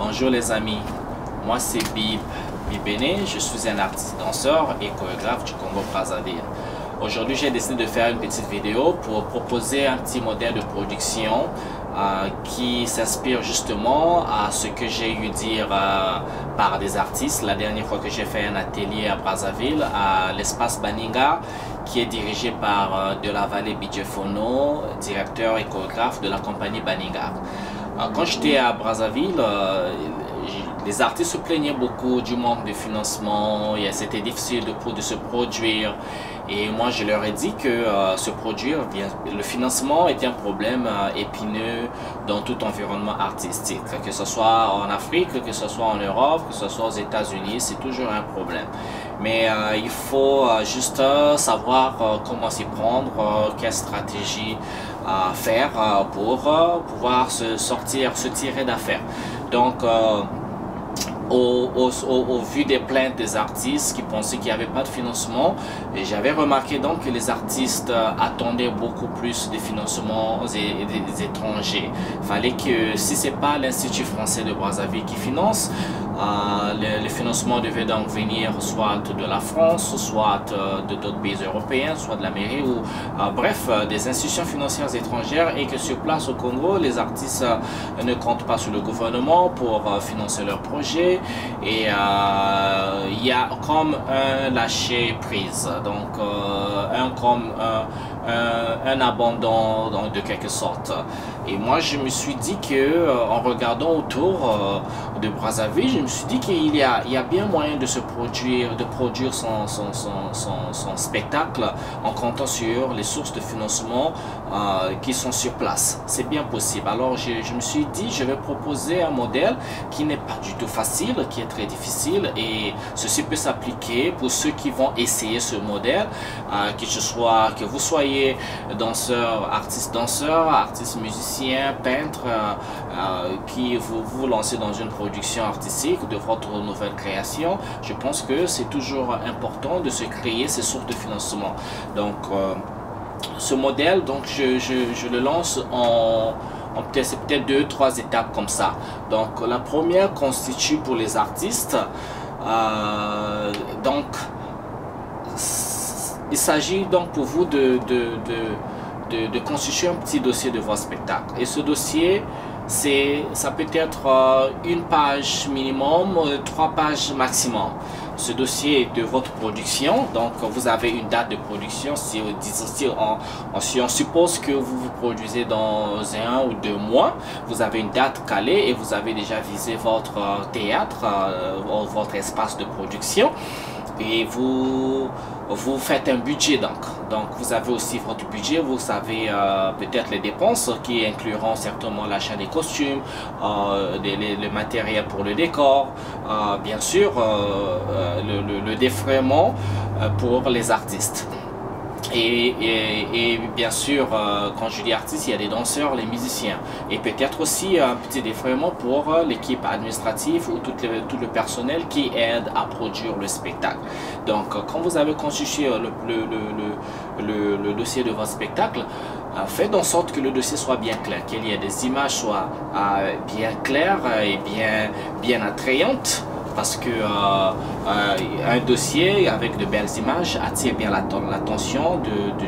Bonjour les amis, moi c'est Bibene, je suis un artiste danseur et chorégraphe du Congo-Brazzaville. Aujourd'hui j'ai décidé de faire une petite vidéo pour proposer un petit modèle de production qui s'inspire justement à ce que j'ai eu dire par des artistes. La dernière fois que j'ai fait un atelier à Brazzaville, à l'espace Baninga, qui est dirigé par Delavallée Bidjefono, directeur et chorégraphe de la compagnie Baninga. Quand j'étais à Brazzaville, les artistes se plaignaient beaucoup du manque de financement, et c'était difficile de se produire. Et moi je leur ai dit que se produire, le financement était un problème épineux dans tout environnement artistique. Que ce soit en Afrique, que ce soit en Europe, que ce soit aux États-Unis, c'est toujours un problème. Mais il faut juste savoir comment s'y prendre, quelle stratégie faire pour pouvoir se tirer d'affaire. Donc, au vu des plaintes des artistes qui pensaient qu'il n'y avait pas de financement, j'avais remarqué donc que les artistes attendaient beaucoup plus de financements des étrangers. Il fallait que si ce n'est pas l'Institut français de Brazzaville qui finance, le financement devait donc venir soit de la France, soit de d'autres pays européens, soit de la mairie ou bref, des institutions financières étrangères, et que sur place au Congo, les artistes ne comptent pas sur le gouvernement pour financer leurs projets. Et il y a comme un lâcher prise, donc un abandon de quelque sorte. Et moi je me suis dit que en regardant autour de Brazzaville, je me suis dit qu'il y a bien moyen de produire son spectacle en comptant sur les sources de financement qui sont sur place. C'est bien possible. Alors je me suis dit, je vais proposer un modèle qui n'est pas du tout facile, qui est très difficile, et ceci peut s'appliquer pour ceux qui vont essayer ce modèle, que vous soyez danseur, artiste musicien, peintre, qui vous lancez dans une production artistique de votre nouvelle création. Je pense que c'est toujours important de se créer ces sources de financement. Donc ce modèle, donc je le lance c'est peut-être 2-3 étapes comme ça. Donc la première constitue pour les artistes, donc il s'agit donc pour vous de constituer un petit dossier de votre spectacle. Et ce dossier, ça peut être une page minimum, 3 pages maximum. Ce dossier est de votre production, donc vous avez une date de production. Si on suppose que vous vous produisez dans 1 ou 2 mois, vous avez une date calée et vous avez déjà visé votre théâtre, votre espace de production, et vous faites un budget. Donc vous avez aussi votre budget, vous savez peut-être les dépenses qui incluront certainement l'achat des costumes, le matériel pour le décor, bien sûr le défraiement pour les artistes. Et bien sûr, quand je dis artistes, il y a des danseurs, les musiciens, et peut-être aussi un petit défraiement pour l'équipe administrative ou tout le personnel qui aide à produire le spectacle. Donc quand vous avez constitué le dossier de votre spectacle, faites en sorte que le dossier soit bien clair, qu'il y ait des images soient bien claires et bien attrayantes. Parce que un dossier avec de belles images attire bien l'attention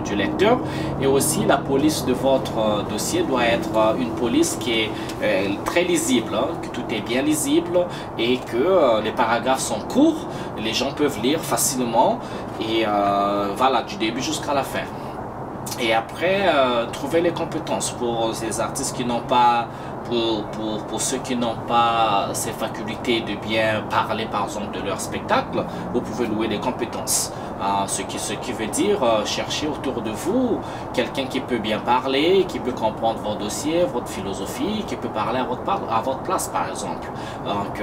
du lecteur. Et aussi la police de votre dossier doit être une police qui est très lisible, hein, que tout est bien lisible et que les paragraphes sont courts, les gens peuvent lire facilement, et voilà, du début jusqu'à la fin. Et après, trouver les compétences pour ces artistes qui n'ont pas, pour ceux qui n'ont pas ces facultés de bien parler par exemple de leur spectacle, vous pouvez louer des compétences. Ce qui veut dire chercher autour de vous quelqu'un qui peut bien parler, qui peut comprendre votre dossier, votre philosophie, qui peut parler à votre place par exemple. Donc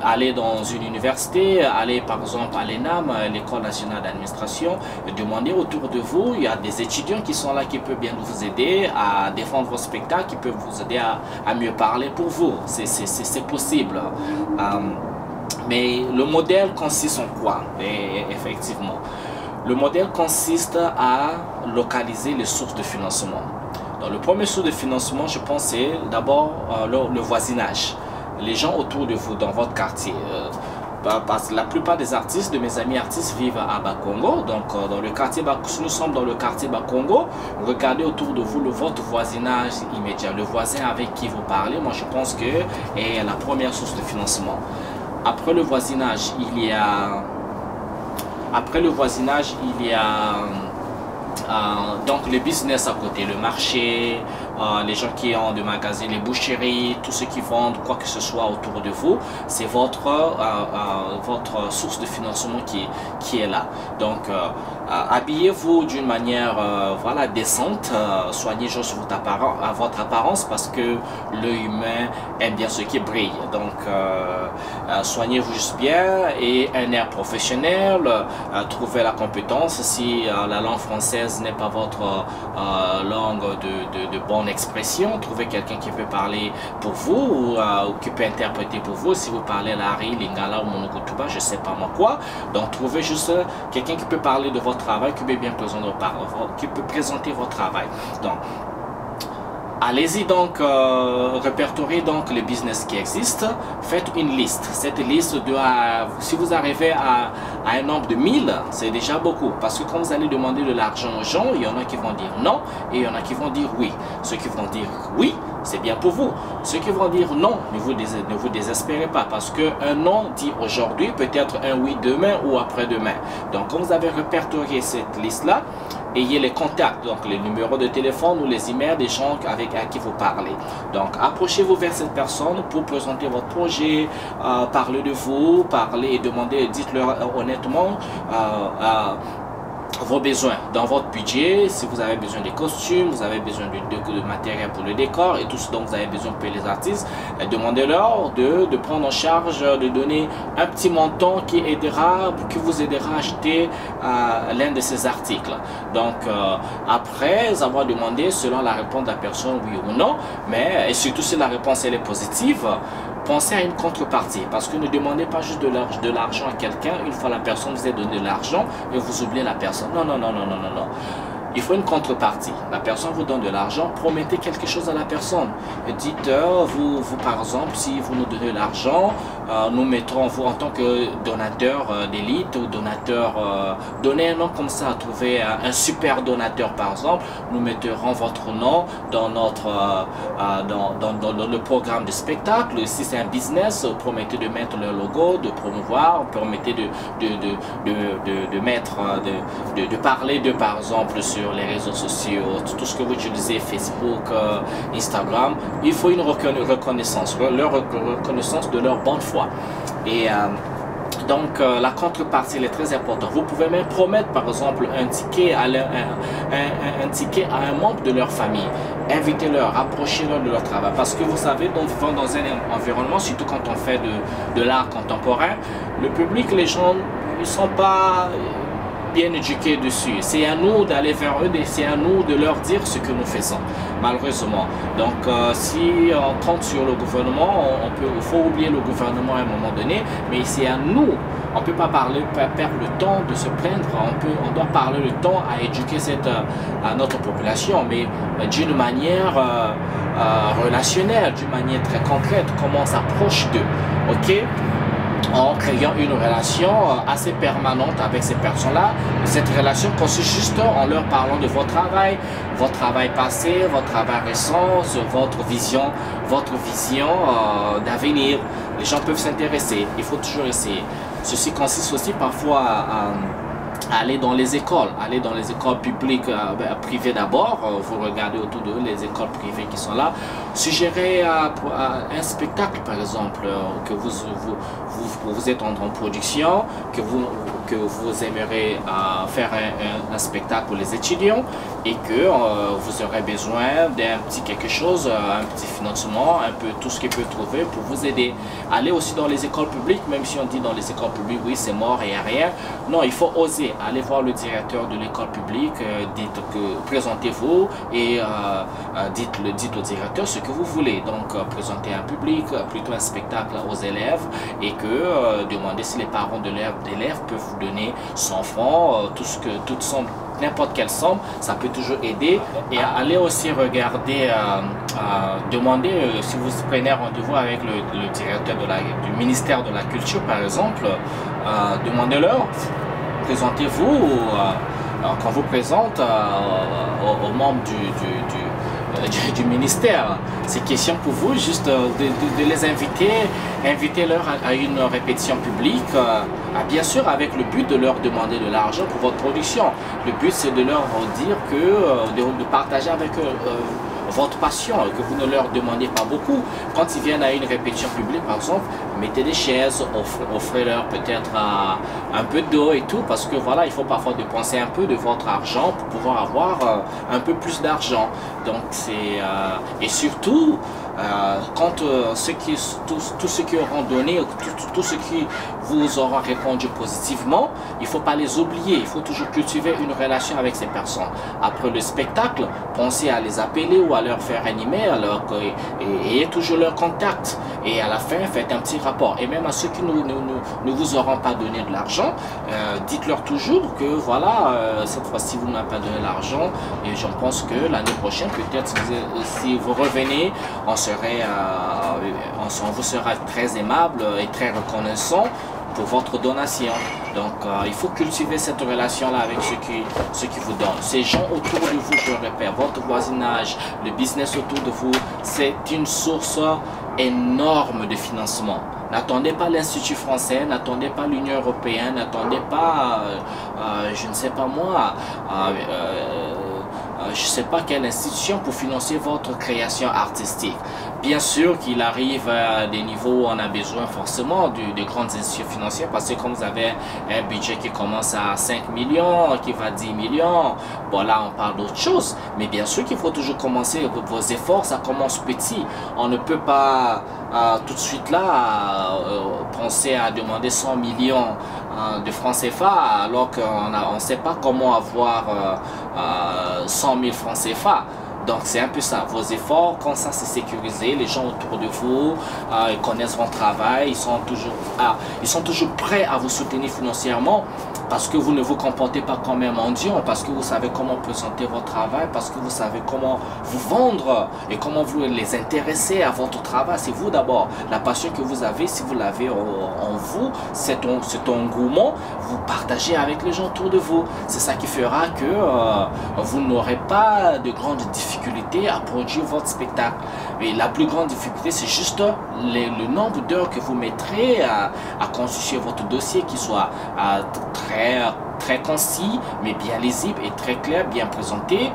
aller dans une université, aller par exemple à l'ENAM, l'École nationale d'administration, demander autour de vous, il y a des étudiants qui sont là, qui peuvent bien vous aider à défendre votre spectacle, qui peuvent vous aider à mieux parler pour vous. C'est possible. Mais le modèle consiste en quoi? Et effectivement, le modèle consiste à localiser les sources de financement. Donc, le premier source de financement, je pense, c'est d'abord le voisinage. les gens autour de vous dans votre quartier. Parce que la plupart des artistes, de mes amis artistes, vivent à Bakongo. Donc, dans le quartier, si nous sommes dans le quartier Bakongo, regardez autour de vous votre voisinage immédiat, le voisin avec qui vous parlez. Moi, je pense que est la première source de financement. Après le voisinage, il y a donc le business à côté, le marché, les gens qui ont des magasins, les boucheries, tous ceux qui vendent quoi que ce soit autour de vous, c'est votre source de financement qui est là. Donc habillez-vous d'une manière voilà, décente, soignez juste votre apparence parce que l'œil humain aime bien ce qui brille. Donc soignez-vous juste bien et un air professionnel, trouvez la compétence. Si la langue française n'est pas votre langue de bonne expression, trouvez quelqu'un qui peut parler pour vous ou qui peut interpréter pour vous. Si vous parlez l'Ari, Lingala ou Monokotuba, je sais pas moi quoi, donc trouvez juste quelqu'un qui peut parler de votre travail, qui peut bien présenter votre travail. Donc allez-y donc, répertoriez donc les business qui existent, faites une liste. Cette liste doit, si vous arrivez à un nombre de 1000, c'est déjà beaucoup. Parce que quand vous allez demander de l'argent aux gens, il y en a qui vont dire non et il y en a qui vont dire oui. Ceux qui vont dire oui, c'est bien pour vous. Ceux qui vont dire non, ne vous désespérez pas parce qu'un non dit aujourd'hui peut être un oui demain ou après-demain. Donc quand vous avez répertorié cette liste-là, ayez les contacts, donc les numéros de téléphone ou les emails des gens à qui vous parlez. Donc approchez-vous vers cette personne pour présenter votre projet, parler de vous, parler et demander, dites-leur honnêtement vos besoins dans votre budget. Si vous avez besoin de costumes, vous avez besoin de matériel pour le décor et tout ce dont vous avez besoin pour les artistes, demandez-leur de prendre en charge, de donner un petit montant qui vous aidera à acheter l'un de ces articles. Donc après avoir demandé, selon la réponse de la personne, oui ou non, mais et surtout si la réponse elle est positive, pensez à une contrepartie, parce que ne demandez pas juste de l'argent à quelqu'un une fois la personne vous a donné de l'argent et vous oubliez la personne. Non, non, non, non, non, non, non. Il faut une contrepartie. La personne vous donne de l'argent, promettez quelque chose à la personne. Et dites, vous par exemple, si vous nous donnez de l'argent, nous mettrons vous en tant que donateur d'élite ou donateur, donnez un nom comme ça, trouvez un super donateur par exemple, nous mettrons votre nom dans dans le programme de spectacle. Si c'est un business, promettez de mettre le logo, de promouvoir, promettez de parler de par exemple sur les réseaux sociaux, tout ce que vous utilisez, Facebook, Instagram. Il faut une reconnaissance, leur reconnaissance de leur bonne foi. Et donc la contrepartie elle est très importante. Vous pouvez même promettre par exemple un ticket à un membre de leur famille. Invitez-leur, approchez-leur de leur travail. Parce que vous savez, nous vivons dans un environnement, surtout quand on fait de l'art contemporain, le public, les gens, ils ne sont pas bien éduqués dessus. C'est à nous d'aller vers eux, c'est à nous de leur dire ce que nous faisons, malheureusement. Donc si on compte sur le gouvernement, il faut oublier le gouvernement à un moment donné, mais c'est à nous. On ne peut pas perdre le temps de se plaindre, on doit parler le temps à éduquer à notre population, mais d'une manière relationnelle, d'une manière très concrète, comment on s'approche d'eux, ok? En créant une relation assez permanente avec ces personnes-là. Cette relation consiste juste en leur parlant de votre travail passé, votre travail récent, votre vision d'avenir. Les gens peuvent s'intéresser, il faut toujours essayer. Ceci consiste aussi parfois à aller dans les écoles publiques, privées d'abord. Vous regardez autour de vous les écoles privées qui sont là. Suggérez un spectacle par exemple que vous êtes en production, que vous aimerez faire un spectacle pour les étudiants et que vous aurez besoin d'un petit quelque chose, un petit financement, un peu tout ce qu'il peut trouver pour vous aider. Allez aussi dans les écoles publiques, même si on dit dans les écoles publiques, oui c'est mort et il n'y a rien. Non, il faut oser. Allez voir le directeur de l'école publique, présentez-vous et dites au directeur ce que vous voulez. Donc présenter un public, plutôt un spectacle aux élèves et que demandez si les parents d'élèves peuvent vous donner 100 francs, toute somme, n'importe quelle somme, ça peut toujours aider. Et allez aussi regarder demandez, si vous prenez rendez-vous avec le directeur du ministère de la Culture par exemple, demandez-leur, présentez-vous, quand vous présente aux membres du ministère. C'est question pour vous juste de les inviter-leur à une répétition publique, bien sûr avec le but de leur demander de l'argent pour votre production. Le but c'est de leur dire de partager avec eux votre passion, que vous ne leur demandez pas beaucoup. Quand ils viennent à une répétition publique par exemple, mettez des chaises, offrez-leur peut-être un peu d'eau et tout, parce que voilà, il faut parfois dépenser un peu de votre argent pour pouvoir avoir un peu plus d'argent. Donc c'est et surtout quand tous ceux qui auront donné, tous ceux qui vous auront répondu positivement, il ne faut pas les oublier, il faut toujours cultiver une relation avec ces personnes. Après le spectacle, pensez à les appeler ou à leur faire un email, et ayez toujours leur contact, et à la fin faites un petit rapport. Et même à ceux qui ne vous auront pas donné de l'argent, dites-leur toujours que voilà, cette fois-ci vous n'avez pas donné l'argent, et je pense que l'année prochaine peut-être si vous revenez, on vous sera très aimable et très reconnaissant pour votre donation. Donc il faut cultiver cette relation là avec ceux qui vous donnent. Ces gens autour de vous, je le répète, votre voisinage, le business autour de vous, c'est une source énorme de financement. N'attendez pas l'Institut français, n'attendez pas l'Union européenne, n'attendez pas je ne sais pas moi, je ne sais pas quelle institution pour financer votre création artistique. Bien sûr qu'il arrive à des niveaux où on a besoin forcément de grandes institutions financières, parce que quand vous avez un budget qui commence à 5 millions, qui va à 10 millions, bon là on parle d'autre chose. Mais bien sûr qu'il faut toujours commencer vos efforts, ça commence petit. On ne peut pas tout de suite là penser à demander 100 millions de francs CFA alors qu'on ne sait pas comment avoir 100 000 francs CFA. Donc c'est un peu ça, vos efforts, quand ça c'est sécurisé, les gens autour de vous ils connaissent votre travail, ils sont toujours prêts à vous soutenir financièrement, parce que vous ne vous comportez pas comme un mendiant, parce que vous savez comment présenter votre travail, parce que vous savez comment vous vendre et comment vous les intéresser à votre travail. C'est vous d'abord, la passion que vous avez, si vous l'avez en vous, c'est un engouement, vous partagez avec les gens autour de vous. C'est ça qui fera que vous n'aurez pas de grandes difficultés à produire votre spectacle. Et la plus grande difficulté, c'est juste le nombre d'heures que vous mettrez à constituer votre dossier, qui soit très concis, mais bien lisible et très clair, bien présenté,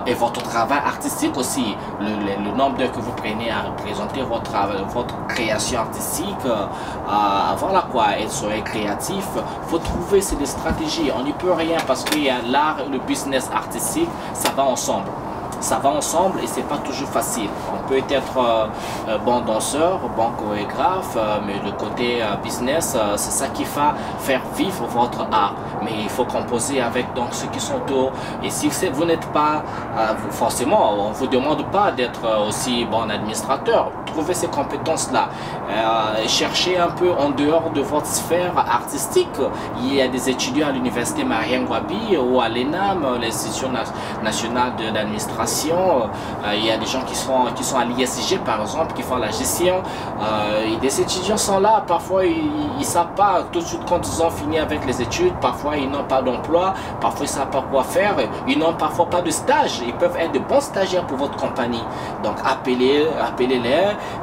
et votre travail artistique aussi, le nombre d'heures que vous prenez à présenter votre création artistique, voilà quoi, et soyez créatif. Faut trouver, c'est des stratégies, on n'y peut rien, parce qu'il y a l'art et le business artistique, ça va ensemble. Ça va ensemble et c'est pas toujours facile. On peut être bon danseur, bon chorégraphe, mais le côté business, c'est ça qui va faire vivre votre art. Mais il faut composer avec donc ceux qui sont autour. Et si vous n'êtes pas, forcément, on ne vous demande pas d'être aussi bon administrateur. Trouvez ces compétences-là. Cherchez un peu en dehors de votre sphère artistique. Il y a des étudiants à l'université Mariam Gwabi ou à l'ENAM, l'Institution nationale d'administration. Il y a des gens qui sont à l'ISG par exemple, qui font la gestion. Et des étudiants sont là, parfois ils ne savent pas tout de suite quand ils ont fini avec les études, parfois ils n'ont pas d'emploi, parfois ils ne savent pas quoi faire, ils n'ont parfois pas de stage, ils peuvent être de bons stagiaires pour votre compagnie. Donc appelez-les,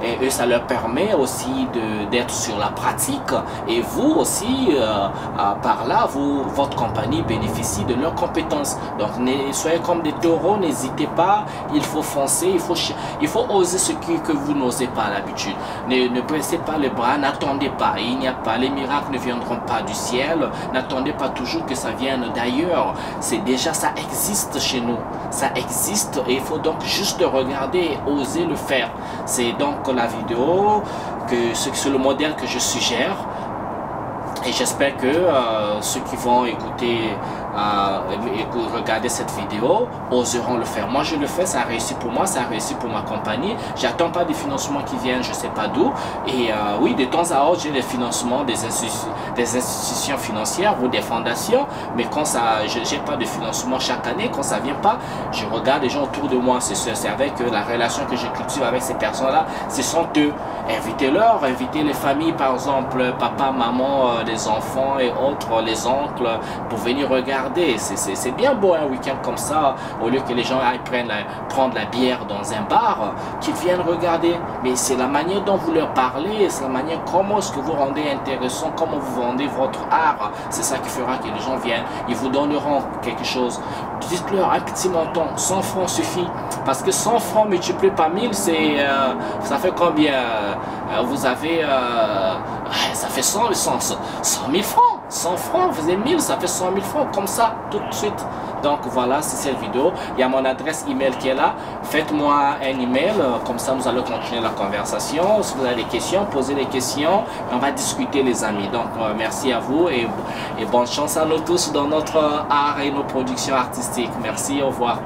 et eux ça leur permet aussi d'être sur la pratique, et vous aussi par là, votre compagnie bénéficie de leurs compétences. Donc soyez comme des taureaux, n'hésitez pas. Il faut foncer, il faut oser ce que vous n'osez pas à l'habitude. Ne pressez pas les bras, n'attendez pas. Il n'y a pas, les miracles ne viendront pas du ciel. N'attendez pas toujours que ça vienne d'ailleurs. C'est déjà, ça existe chez nous. Ça existe et il faut donc juste regarder et oser le faire. C'est donc la vidéo, c'est le modèle que je suggère. Et j'espère que ceux qui vont écouter regarder cette vidéo oseront le faire. Moi je le fais, ça a réussi pour moi, ça a réussi pour ma compagnie. J'attends pas des financements qui viennent je sais pas d'où. Et oui, de temps à autre j'ai des financements des institutions financières ou des fondations, mais quand ça, j'ai pas de financement chaque année, quand ça vient pas, je regarde les gens autour de moi. C'est avec la relation que je cultive avec ces personnes là, ce sont eux. Invitez-leur, invitez les familles, par exemple papa, maman, les enfants et autres, les oncles, pour venir regarder. C'est bien beau un week-end comme ça, au lieu que les gens aillent prendre la bière dans un bar, qu'ils viennent regarder. Mais c'est la manière dont vous leur parlez, c'est la manière comment est-ce que vous rendez intéressant, comment vous vendez votre art. C'est ça qui fera que les gens viennent, ils vous donneront quelque chose. Dites-leur un petit montant, 100 francs suffit. Parce que 100 francs multiplié par 1000, ça fait combien? Vous avez, ça fait 100 000 francs. 100 francs, vous avez 1000, ça fait 100 000 francs, comme ça, tout de suite. Donc voilà, c'est cette vidéo. Il y a mon adresse email qui est là. Faites-moi un email, comme ça nous allons continuer la conversation. Si vous avez des questions, posez des questions. Et on va discuter les amis. Donc merci à vous et bonne chance à nous tous dans notre art et nos productions artistiques. Merci, au revoir.